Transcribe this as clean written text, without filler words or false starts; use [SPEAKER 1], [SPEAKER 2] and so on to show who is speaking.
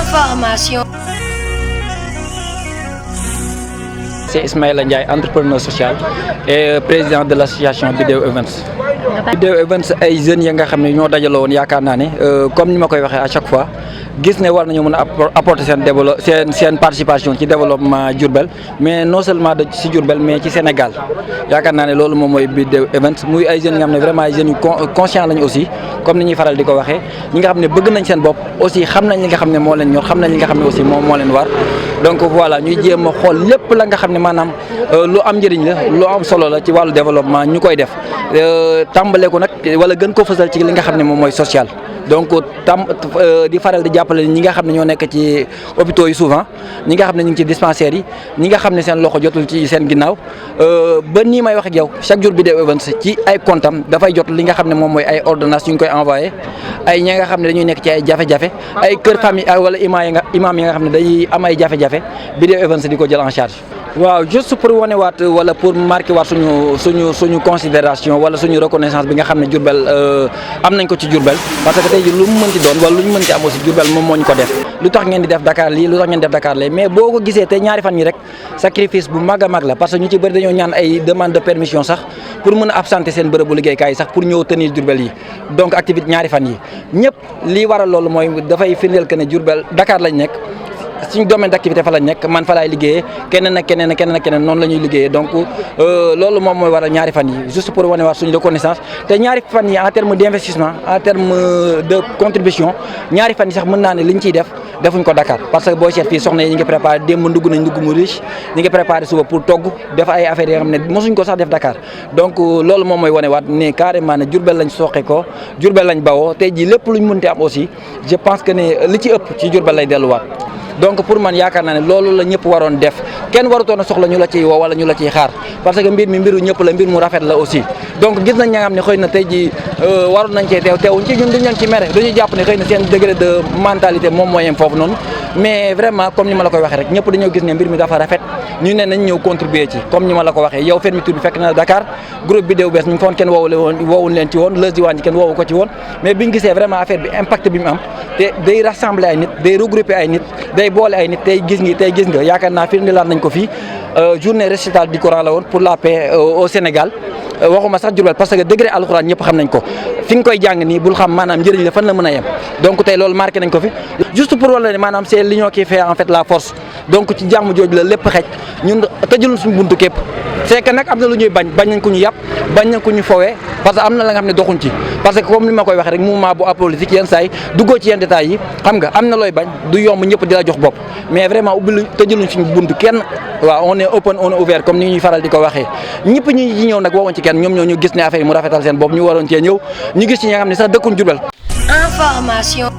[SPEAKER 1] Information.
[SPEAKER 2] C'est Ismaïla Ndiaye, entrepreneur social et président de l'association Biddew Events. Biddew Events ay jeunes yi nga xam ne ñoo dajaloo woon yaakaar naa ne comme ni ma koy waxee à chaque fois gis ne war nañu mën a apporter seen participation ci développement Diourbel mais non seulement ci Diourbel mais ci Sénégal yaakaar naa ne loolu moom mooy Biddew Events muy ay jeunes yi nga xam ne vraiment ay jeunes yu conscient lañu aussi comme ni ñuy faral di ko waxee ñi nga xam ne bëgg nañ seen bopp aussi xam nañ li nga xam ne moo leen ñor xam nañ li nga xam ne aussi moom moo leen war donc voilà ñuy jéem a xool lépp la nga xam ne maanaam lu am njëriñ la lu am solo la ci wàllu développement ñu koy def tàmbale ko nag wala gën ko fësal ci li nga xam ne moom mooy social donc di faral di jàppale ñi nga xam ne ñoo nekk ci hôpitaux yi souvent ñi nga xam ne ñu ngi ci dispensaires yi ñi nga xam ne seen loxo jotul ci seen ginnaaw ba nii may wax ak yow chaque jour Biddew Events ci ay comptam dafay jot li nga xam ne moom mooy ay ordonnances yu ñu koy envoyé ay ñi nga xam ne dañuy nekk ci ay jafe-jafe ay kër famille wala imaam yi nga xam ne dañuy am ay jafe-jafe Biddew Events di ko jël en charge. waaw juste pour wane waat wala pour marquer waat suñu considération wala suñu reconnaissance bi nga xam ne Diourbel am nañ ko ci Diourbel parce que tey jii lu mu mënti doon wala lu ñu mënti am aussi Diourbel moom moo ñu ko def lu tax ngeen di def Dakar lii lu tax ngeen def Dakar lii mais boo ko gisee te ñaari fan yi rek sacrifice bu mag a mag la parce que ñu ci bëri dañoo ñaan ay demande de permission sax pour mën a absenter seen bërëbu liggéeykaay yi sax pour ñëw tenir Diourbel yi donc activité ñaari fan yi ñëpp lii waral loolu mooy dafay firndeel que ne Diourbel Dakar lañ nekk suñu domaine d'activité fa lañ nekk man fa laay liggéeyee keneen ak keneen noonu la ñuy liggéeyee donc loolu moom mooy waral ñaari fan yi juste pour wane waat suñu reconnaissance te ñaari fan yi en terme d'investissement en terme de contribution ñaari fan yi sax mën naa ne liñ ciy def defuñ ko Dakar parce que boo seet fii soxna yi ñu ngi préparé démb ndugg nañ ndugg mu riche ñu ngi préparé suba pour togg def ay affaires yoo xam ne mosuñ ko sax def Dakar donc loolu moom mooy wane waat ne carrément ne Diourbel lañ soqe ko Diourbel lañ bawoo tey jii lépp luñ mënti am aussi je pense que ne li ci ëpp ci Diourbel lay delluwaat donc pour man yaakaar naa ne loolu la ñëpp waroon def kenn warutoon a soxla ñu la ciy woo wala ñu la ciy xaar parce que mbir mi mbiru ñëpp la mbir mu rafet la aussi donc gis nañ ña nga xam ne xëy na tey jii waroon nañ cee teewuñ ci ñun duñ leen ci mere dañuy jàpp ne xëy na seen degré de mentalité moom moo yem foofu noonu mais vraiment comme ni ma la koy waxee rek ñëpp dañoo gis ne mbir mi dafa rafet ñu ne nañ ñëw contribuer ci comme ni ma la ko waxee yow fermeture bi fekk na Dakar groupe Biddew bees ñu foon kenn woowul leen ci woon Leuz Diwane kenn woowu ko ci woon mais biñu gisee vraiment affaire bi impact bi mu am te day rassembler ay nit day regrouper ay nit day boole ay nit tey gis nga yaakaar naa firndeelaat nañ ko fii journée récital du Coran la woon pour la paix au Sénégal waxuma sax Diourbel parce que degré alxuraan ñëpp xam nañ ko fi nga koy jàng nii bul xam maanaam njëriñ la fan la mën a yem donc tey loolu marqué nañ ko fi juste pour wala ne maanaam c'est l'union qui fait en fait la force donc ci jàmm jooju la lépp xej ñun tëjul suñu buntu képp c'est que nag am na lu ñuy bañ nañ ko ñu yàpp bañ nañ ko ñu fowee parce que am na la nga xam ne doxuñ ci parce que comme ni ma koy waxee rek mouvement bu apolitique yenn saa yi duggoo ci yenn détails yi xam nga am na looy bañ du yomb ñëpp di la jox bopp mais vraiment ubbi tëjuluñ suñu buntu kenn waaw on est open on est ouvert comme ni ñuy faral di ko waxee ñëpp ñi ci ñëw nag waxuñ ci kenn ñoom ñoo ñu gis ne affaire yi mu rafetal seen bopp ñu waroon cee ñëw ñu gis ci ñi nga xam ne sax dëkkuñ Diourbel.
[SPEAKER 1] Information.